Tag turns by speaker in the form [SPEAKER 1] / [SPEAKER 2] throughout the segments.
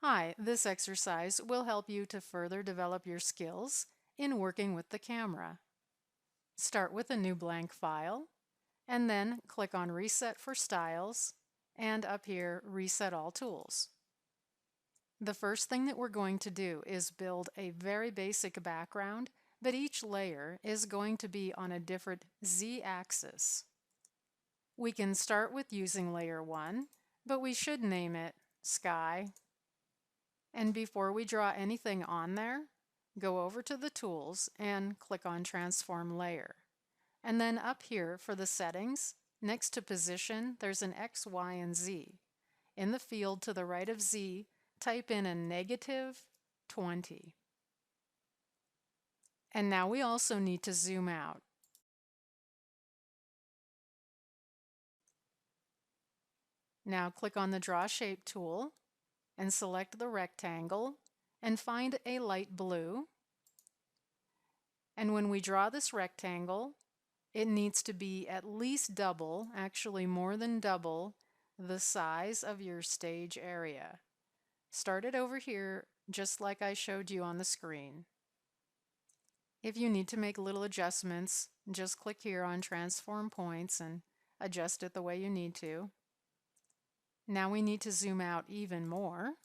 [SPEAKER 1] Hi, this exercise will help you to further develop your skills in working with the camera. Start with a new blank file, and then click on Reset for Styles, and up here, Reset All Tools. The first thing that we're going to do is build a very basic background, but each layer is going to be on a different Z-axis. We can start with using layer 1, but we should name it Sky. And before we draw anything on there, go over to the tools and click on Transform Layer. And then up here for the settings, next to position, there's an X, Y, and Z. In the field to the right of Z, type in a -20. And now we also need to zoom out. Now click on the Draw Shape tool and select the rectangle and find a light blue. And when we draw this rectangle, it needs to be at least double, actually more than double, the size of your stage area. Start it over here, just like I showed you on the screen. If you need to make little adjustments, just click here on Transform Points and adjust it the way you need to. Now we need to zoom out even more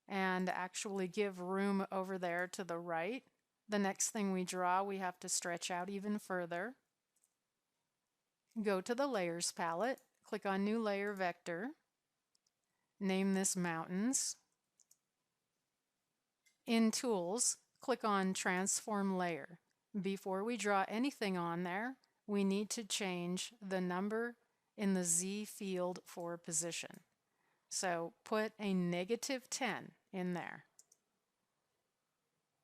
[SPEAKER 1] and actually give room over there to the right. The next thing we draw, we have to stretch out even further. Go to the Layers palette, click on New Layer Vector, name this Mountains. In Tools, click on Transform Layer. Before we draw anything on there, we need to change the number in the Z field for position. So put a -10 in there.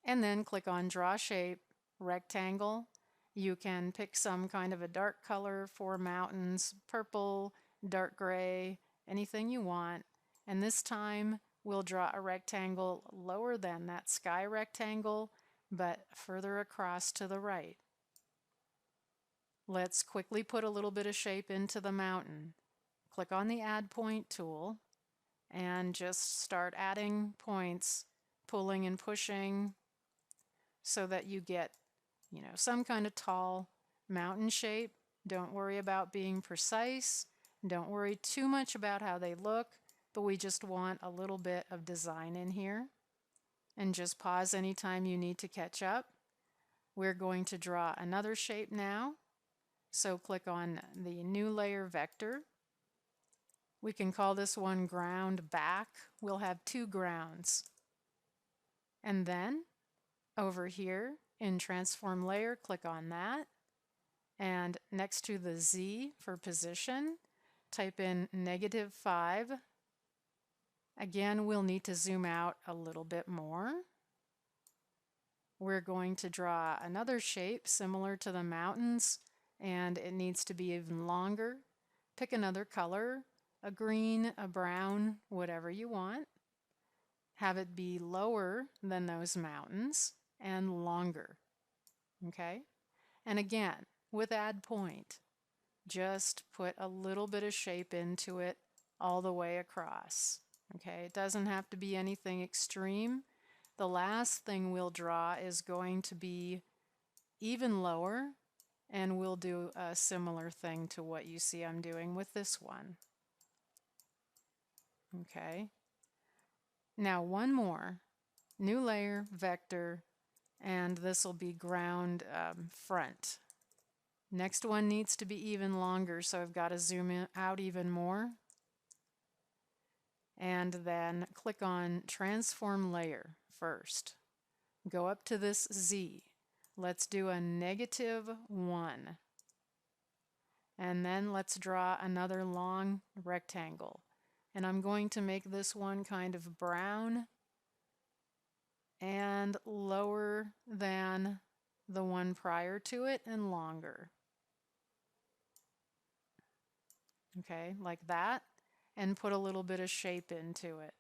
[SPEAKER 1] And then click on Draw Shape, Rectangle. You can pick some kind of a dark color for mountains, purple, dark gray, anything you want. And this time we'll draw a rectangle lower than that sky rectangle, but further across to the right. Let's quickly put a little bit of shape into the mountain. Click on the Add Point tool and just start adding points, pulling and pushing so that you get, some kind of tall mountain shape. Don't worry about being precise. Don't worry too much about how they look, but we just want a little bit of design in here. And just pause anytime you need to catch up. We're going to draw another shape now. So click on the New Layer Vector. We can call this one Ground Back. We'll have two grounds. And then over here in Transform Layer, click on that. And next to the Z for position, type in -5. Again, we'll need to zoom out a little bit more. We're going to draw another shape similar to the mountains, and it needs to be even longer. Pick another color, a green, a brown, whatever you want. Have it be lower than those mountains and longer. Okay? And again, with Add Point, just put a little bit of shape into it all the way across. Okay? It doesn't have to be anything extreme. The last thing we'll draw is going to be even lower, and we'll do a similar thing to what you see I'm doing with this one. Okay. Now one more. New Layer, Vector, and this will be Ground Front. Next one needs to be even longer, so I've got to zoom out even more. And then click on Transform Layer first. Go up to this Z. Let's do a -1. And then let's draw another long rectangle. And I'm going to make this one kind of brown and lower than the one prior to it and longer. Okay, like that, and put a little bit of shape into it.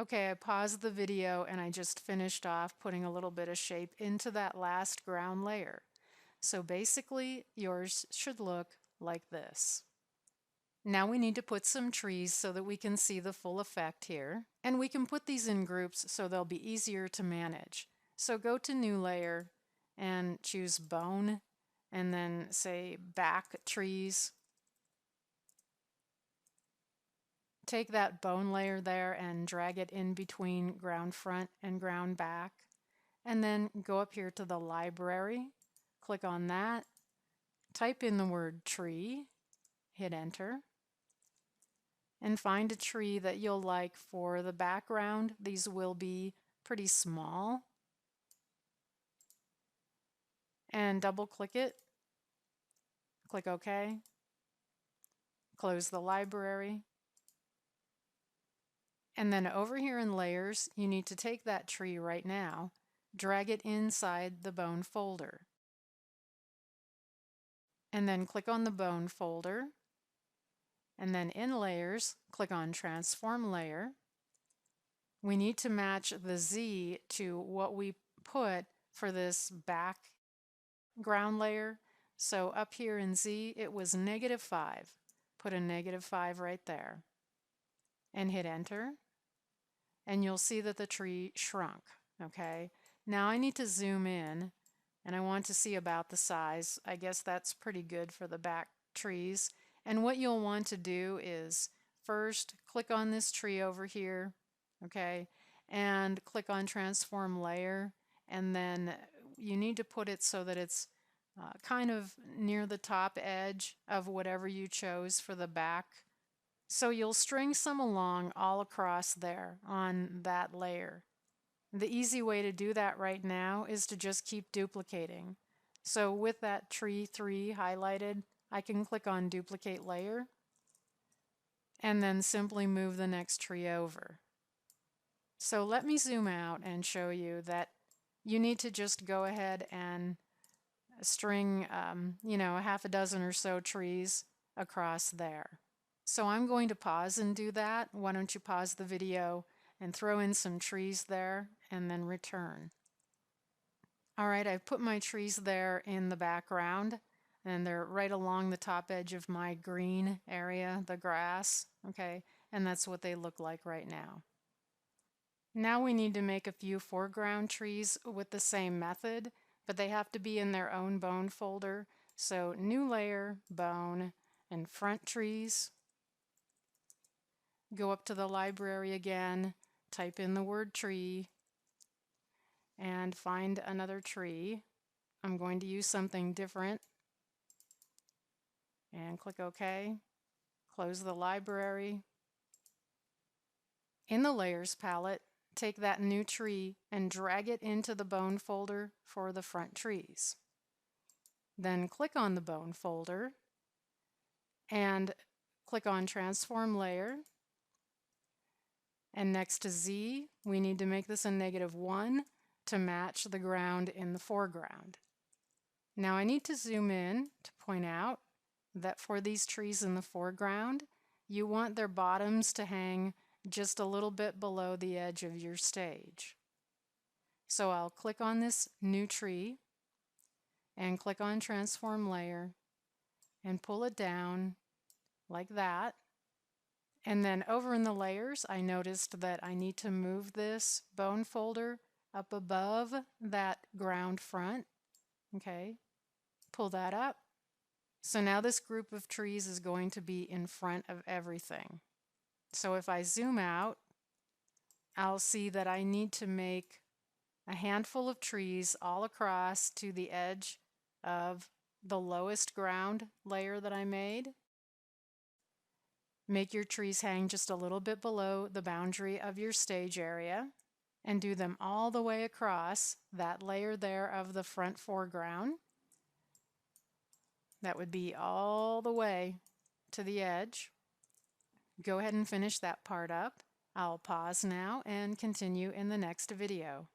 [SPEAKER 1] Okay, I paused the video and I just finished off putting a little bit of shape into that last ground layer. So basically, yours should look like this. Now we need to put some trees so that we can see the full effect here. And we can put these in groups so they'll be easier to manage. So go to New Layer and choose Bone, and then say Back Trees. Take that bone layer there and drag it in between ground front and ground back. And then go up here to the library, click on that, type in the word tree, hit enter, and find a tree that you'll like for the background. These will be pretty small. And double click it, click OK, close the library. And then over here in layers, you need to take that tree right now, drag it inside the bone folder. And then click on the bone folder. And then in layers, click on transform layer. We need to match the Z to what we put for this background layer. So up here in Z, it was -5. Put a -5 right there. And hit enter. And you'll see that the tree shrunk. Okay, now I need to zoom in and I want to see about the size. I guess that's pretty good for the back trees. And what you'll want to do is first click on this tree over here, okay, and click on transform layer, and then you need to put it so that it's kind of near the top edge of whatever you chose for the back. So you'll string some along all across there on that layer. The easy way to do that right now is to just keep duplicating. So with that tree 3 highlighted, I can click on duplicate layer and then simply move the next tree over. So let me zoom out and show you that you need to just go ahead and string, a half a dozen or so trees across there. So I'm going to pause and do that. Why don't you pause the video and throw in some trees there and then return. All right, I've put my trees there in the background and they're right along the top edge of my green area, the grass, okay, and that's what they look like right now. Now we need to make a few foreground trees with the same method, but they have to be in their own bone folder. So new layer, bone, and front trees. Go up to the library again, type in the word tree, and find another tree. I'm going to use something different. And click OK. Close the library. In the Layers palette, take that new tree and drag it into the bone folder for the front trees. Then click on the bone folder and click on Transform Layer. And next to Z, we need to make this a -1 to match the ground in the foreground. Now I need to zoom in to point out that for these trees in the foreground, you want their bottoms to hang just a little bit below the edge of your stage. So I'll click on this new tree and click on Transform Layer and pull it down like that. And then over in the layers, I noticed that I need to move this bone folder up above that ground front. Okay, pull that up. So now this group of trees is going to be in front of everything. So if I zoom out, I'll see that I need to make a handful of trees all across to the edge of the lowest ground layer that I made. Make your trees hang just a little bit below the boundary of your stage area and do them all the way across that layer there of the front foreground. That would be all the way to the edge. Go ahead and finish that part up. I'll pause now and continue in the next video.